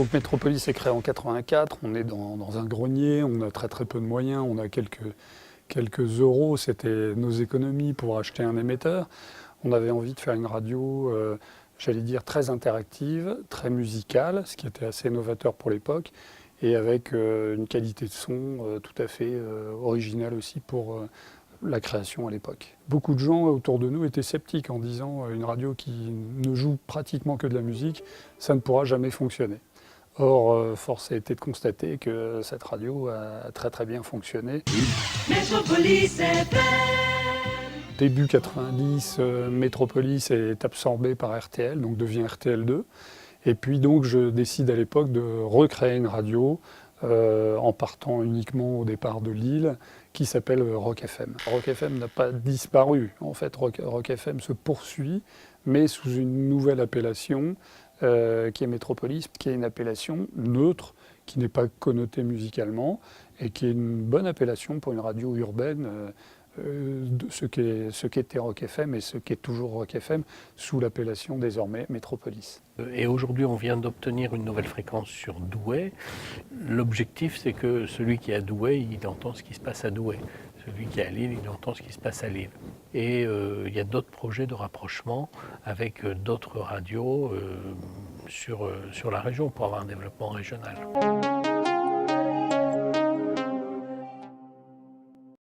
Donc Métropolis est créé en 84, on est dans un grenier, on a très peu de moyens, on a quelques euros, c'était nos économies pour acheter un émetteur. On avait envie de faire une radio, j'allais dire, très interactive, très musicale, ce qui était assez novateur pour l'époque, et avec une qualité de son tout à fait originale aussi pour la création à l'époque. Beaucoup de gens autour de nous étaient sceptiques en disant une radio qui ne joue pratiquement que de la musique, ça ne pourra jamais fonctionner. Or, force a été de constater que cette radio a très bien fonctionné. Métropolis FM. Début 90, Métropolis est absorbé par RTL, donc devient RTL2. Et puis donc je décide à l'époque de recréer une radio en partant uniquement au départ de Lille, qui s'appelle Rock FM. Rock FM n'a pas disparu, en fait Rock FM se poursuit, mais sous une nouvelle appellation qui est Métropolis, qui est une appellation neutre, qui n'est pas connotée musicalement, et qui est une bonne appellation pour une radio urbaine, de ce qu'était Rock FM et ce qu'est toujours Rock FM, sous l'appellation désormais Métropolis. Et aujourd'hui, on vient d'obtenir une nouvelle fréquence sur Douai. L'objectif, c'est que celui qui est à Douai, il entend ce qui se passe à Douai. Celui qui est à Lille, il entend ce qui se passe à Lille. Et il y a d'autres projets de rapprochement avec d'autres radios sur la région pour avoir un développement régional.